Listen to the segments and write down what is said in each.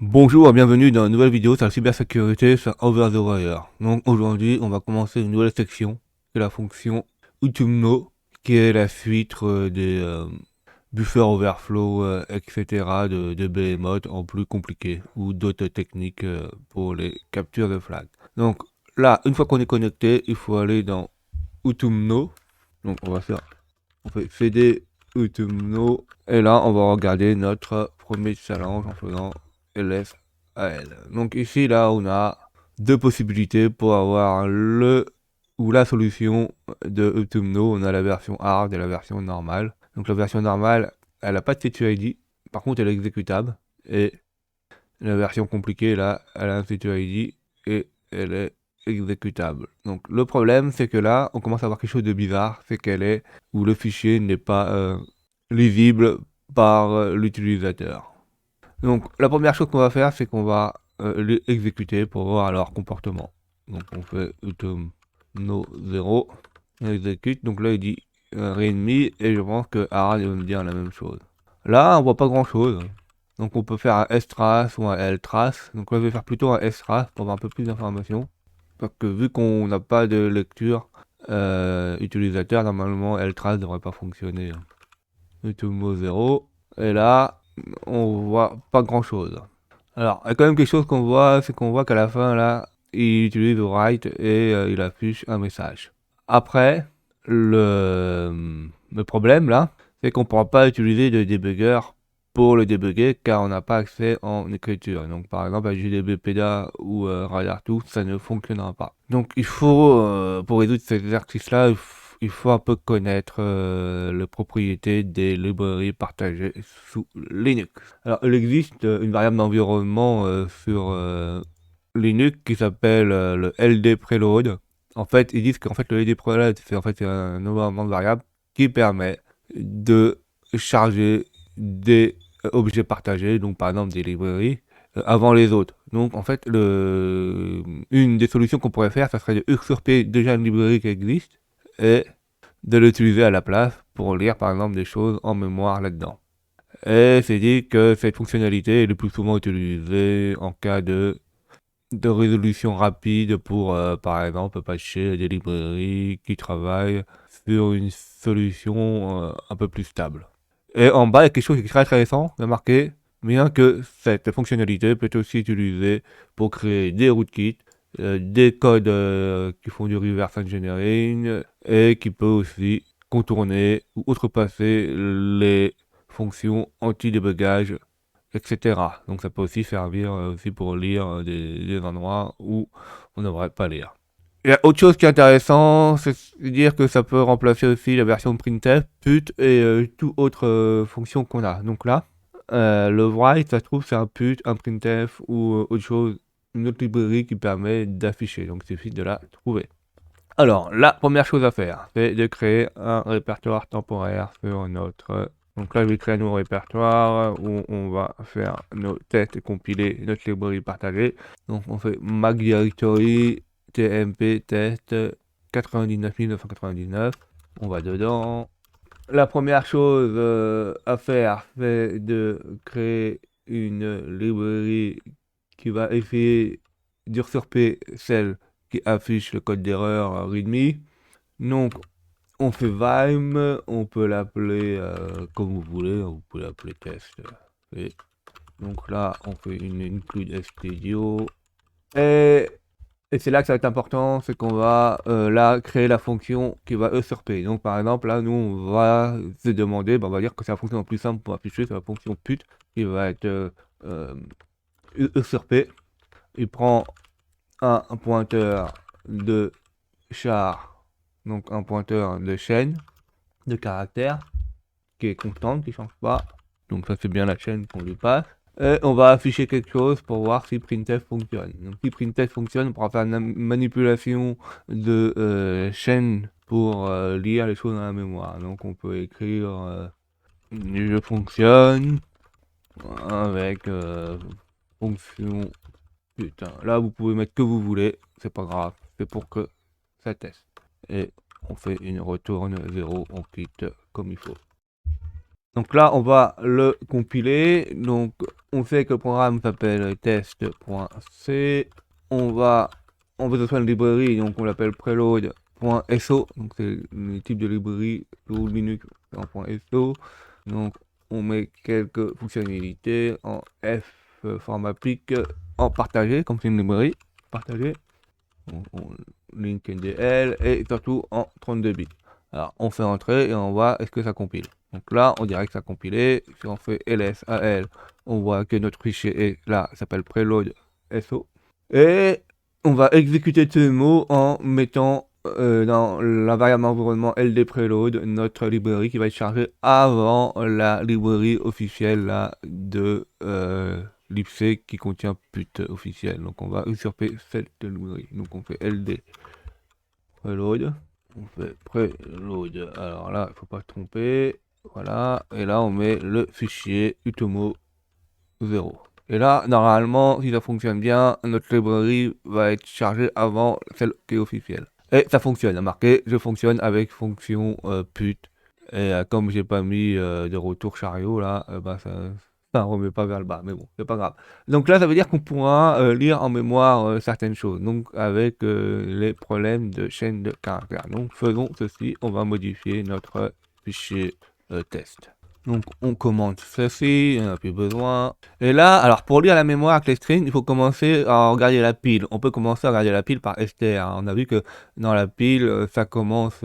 Bonjour et bienvenue dans une nouvelle vidéo sur la cybersécurité sur Over the Wire. Donc aujourd'hui on va commencer une nouvelle section, c'est la fonction Utumno, qui est la suite des buffer overflow, etc. de Behemoth en plus compliqué, ou d'autres techniques pour les captures de flag. Donc là, une fois qu'on est connecté, il faut aller dans Utumno. Donc on fait cd Utumno, et là on va regarder notre premier challenge en faisant ls AL. Donc ici là on a deux possibilités pour avoir le ou la solution de Utumno. On a la version hard et la version normale. Donc la version normale, elle n'a pas de CTID, par contre elle est exécutable, et la version compliquée là, elle a un CTID et elle est exécutable. Donc le problème c'est que là on commence à avoir quelque chose de bizarre, c'est qu'elle est où le fichier n'est pas lisible par l'utilisateur. Donc la première chose qu'on va faire, c'est qu'on va l'exécuter pour voir leur comportement. Donc on fait no 0, on exécute. Donc là il dit readme, et je pense que Harald va me dire la même chose. Là on voit pas grand chose. Donc on peut faire un strass ou un ltrace. Donc là je vais faire plutôt un strass pour avoir un peu plus d'informations. Parce que vu qu'on n'a pas de lecture utilisateur, normalement ltrace devrait pas fonctionner. Utumo 0. Et là, on voit pas grand chose. Alors, il y a quand même quelque chose qu'on voit, c'est qu'on voit qu'à la fin, là, il utilise write et il affiche un message. Après, le problème, là, c'est qu'on ne pourra pas utiliser de debugger pour le débugger, car on n'a pas accès en écriture. Donc, par exemple, avec JDBPDA ou Radar2, ça ne fonctionnera pas. Donc, il faut, pour résoudre cet exercice-là, il faut un peu connaître les propriétés des librairies partagées sous Linux. Alors, il existe une variable d'environnement sur Linux qui s'appelle le LD preload. En fait, ils disent qu'en fait le LD preload, c'est en fait un environnement de variable qui permet de charger des objets partagés, donc par exemple des librairies, avant les autres. Donc en fait, une des solutions qu'on pourrait faire, ça serait de usurper déjà une librairie qui existe et de l'utiliser à la place pour lire par exemple des choses en mémoire là-dedans. Et c'est dit que cette fonctionnalité est le plus souvent utilisée en cas de résolution rapide pour, par exemple, patcher des librairies qui travaillent sur une solution un peu plus stable. Et en bas, il y a quelque chose qui est très intéressant, il y a marqué, bien que cette fonctionnalité peut aussi être utilisée pour créer des rootkits, des codes qui font du reverse engineering, et qui peut aussi contourner ou outrepasser les fonctions anti-débugage, etc. Donc ça peut aussi servir aussi pour lire des endroits où on ne devrait pas lire. Il y a autre chose qui est intéressant, c'est de dire que ça peut remplacer aussi la version printf, put et toute autre fonction qu'on a. Donc là, le write, ça se trouve, c'est un put, un printf ou autre chose, une autre librairie qui permet d'afficher. Donc il suffit de la trouver. Alors, la première chose à faire, c'est de créer un répertoire temporaire sur notre... Donc là, je vais créer un nouveau répertoire où on va faire nos tests et compiler notre librairie partagée. Donc on fait Mac Directory tmp test 99 999. On va dedans. La première chose à faire, c'est de créer une librairie qui va essayer d'usurper celle qui affiche le code d'erreur readme. Donc, on fait Vime, on peut l'appeler comme vous voulez, vous pouvez l'appeler test. Et donc là, on fait une include studio. Et, et c'est là que ça va être important, c'est qu'on va là créer la fonction qui va usurper. Donc par exemple, là, nous, on va se demander, on va dire que c'est la fonction la plus simple pour afficher, c'est la fonction put qui va être usurpée. Il prend un pointeur de char, donc un pointeur de chaîne de caractères qui est constante, qui ne change pas. Donc ça c'est bien la chaîne qu'on lui passe. Et on va afficher quelque chose pour voir si printf fonctionne. Donc si printf fonctionne, on pourra faire une manipulation de chaîne pour lire les choses dans la mémoire. Donc on peut écrire je fonctionne avec fonction. Putain, là vous pouvez mettre que vous voulez, c'est pas grave, c'est pour que ça teste. Et on fait une retourne 0, on quitte comme il faut. Donc là, on va le compiler. Donc, on sait que le programme s'appelle test.c. On veut que ce soit une librairie, donc on l'appelle preload.so. Donc, c'est le type de librairie sous Linux en .so. Donc, on met quelques fonctionnalités en F format PIC en partagé, comme c'est une librairie partagée. Link NDL et surtout en 32 bits. Alors, on fait entrer et on voit est-ce que ça compile. Donc là, on dirait que ça a compilé. Si on fait ls-al, on voit que notre fichier est là, s'appelle preload.so. Et on va exécuter ce mot en mettant dans la variable environnement ld preload notre librairie qui va être chargée avant la librairie officielle là, de libc qui contient put officiel. Donc on va usurper cette librairie. Donc on fait ld preload. On fait preload. Alors là, il faut pas se tromper. Voilà. Et là, on met le fichier utomo 0. Et là, normalement, si ça fonctionne bien, notre librairie va être chargée avant celle qui est officielle. Et ça fonctionne, il y a marqué, je fonctionne avec fonction put. Et comme j'ai pas mis de retour chariot là, bah ça remet pas vers le bas, mais bon, c'est pas grave. Donc là, ça veut dire qu'on pourra lire en mémoire certaines choses, donc avec les problèmes de chaîne de caractères. Donc faisons ceci, on va modifier notre fichier test. Donc on commente ceci, on n'a plus besoin. Et là, alors pour lire la mémoire avec les strings, il faut commencer à regarder la pile. On peut commencer à regarder la pile par str. On a vu que dans la pile, ça commence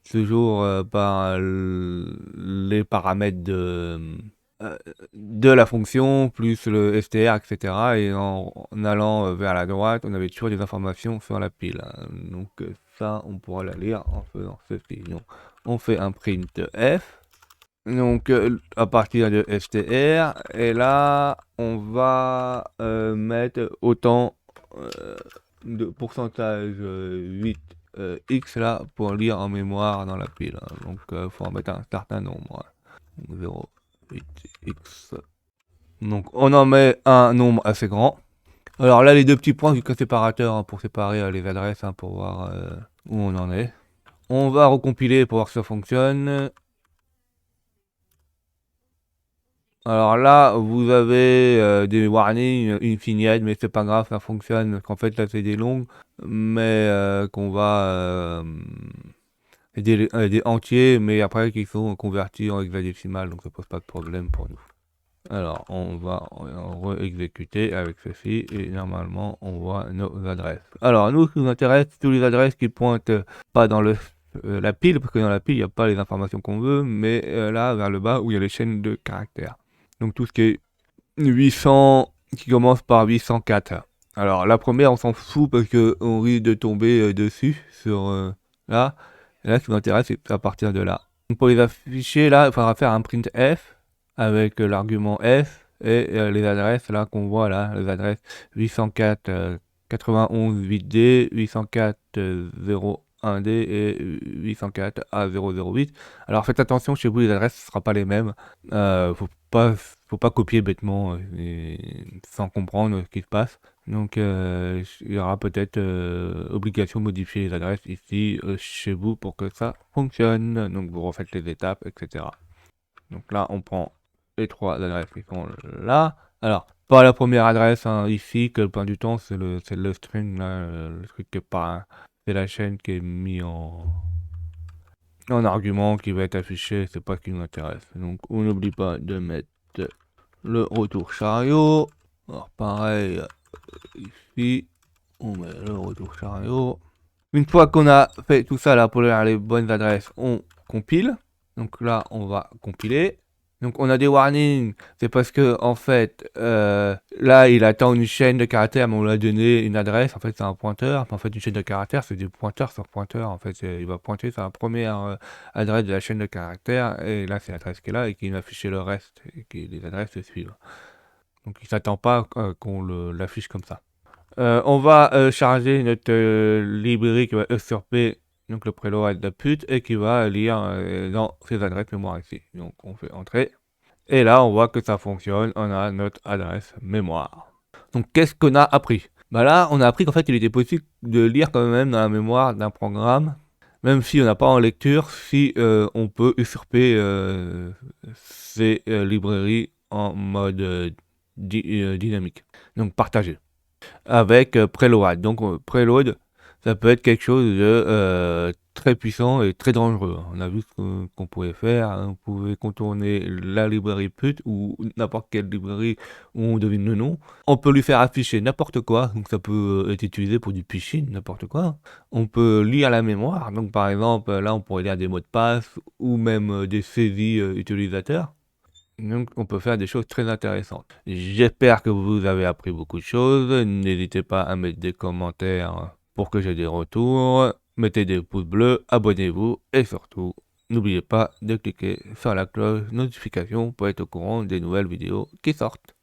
toujours par les paramètres euh, de la fonction, plus le str, etc. Et en allant vers la droite, on avait toujours des informations sur la pile. Donc ça, on pourra la lire en faisant ceci. Donc on fait un print f. Donc à partir de str, et là on va mettre autant de pourcentage 8 x là pour lire en mémoire dans la pile. Donc il faut en mettre un certain nombre. 0,8x. Donc on en met un nombre assez grand. Alors là les deux petits points, vu que séparateur pour séparer les adresses pour voir où on en est. On va recompiler pour voir si ça fonctionne. Alors là, vous avez des warnings, une finiette, mais c'est pas grave, ça fonctionne. Parce qu'en fait, là, c'est des longues, mais qu'on va des entiers, mais après qui sont convertis en hexadécimal, donc ça pose pas de problème pour nous. Alors, on va re-exécuter avec ceci, et normalement, on voit nos adresses. Alors, nous, ce qui nous intéresse, tous les adresses qui pointent pas dans la pile, parce que dans la pile, il n'y a pas les informations qu'on veut, mais là, vers le bas, où il y a les chaînes de caractères. Donc tout ce qui est 800, qui commence par 804. Alors la première, on s'en fout parce que on risque de tomber dessus, sur là. Et là, ce qui m'intéresse, c'est à partir de là. Donc pour les afficher, là, il faudra faire un print f avec l'argument f et les adresses là qu'on voit là, les adresses 804 91 8D, 804 01D et 804 A008. Alors faites attention, chez vous les adresses ne seront pas les mêmes. Faut pas copier bêtement sans comprendre ce qui se passe. Donc il y aura peut-être obligation de modifier les adresses ici chez vous pour que ça fonctionne. Donc vous refaites les étapes, etc. Donc là on prend les trois adresses qui sont là. Alors pas la première adresse ici, que le point du temps c'est le string là, le truc qui est pas, c'est la chaîne qui est mis en argument qui va être affiché, c'est pas ce qui nous intéresse. Donc on n'oublie pas de mettre le retour chariot. Alors pareil, ici, on met le retour chariot. Une fois qu'on a fait tout ça là pour les bonnes adresses, on compile. Donc là, on va compiler. Donc on a des warnings, c'est parce que en fait, là il attend une chaîne de caractères, mais on lui a donné une adresse, en fait c'est un pointeur, en fait une chaîne de caractères c'est des pointeurs sur pointeurs, en fait il va pointer sur la première adresse de la chaîne de caractères, et là c'est l'adresse qui est là, et qui va afficher le reste, et qui les adresses suivent. Donc il s'attend pas qu'on l'affiche comme ça. On va charger notre librairie qui va usurper donc le preload de put et qui va lire dans ces adresses mémoire ici. Donc on fait entrer. Et là on voit que ça fonctionne, on a notre adresse mémoire. Donc qu'est-ce qu'on a appris? Bah là on a appris qu'en fait il était possible de lire quand même dans la mémoire d'un programme, Même si on n'a pas en lecture, si on peut usurper ces librairies en mode dynamique, donc partagé, avec preload. Donc preload, ça peut être quelque chose de très puissant et très dangereux. On a vu ce qu'on pouvait faire, hein. On pouvait contourner la librairie put ou n'importe quelle librairie où on devine le nom. On peut lui faire afficher n'importe quoi, donc ça peut être utilisé pour du phishing, n'importe quoi. On peut lire la mémoire, donc par exemple là on pourrait lire des mots de passe ou même des saisies utilisateurs. Donc on peut faire des choses très intéressantes. J'espère que vous avez appris beaucoup de choses. N'hésitez pas à mettre des commentaires pour que j'ai des retours. Mettez des pouces bleus, abonnez-vous et surtout, n'oubliez pas de cliquer sur la cloche notification pour être au courant des nouvelles vidéos qui sortent.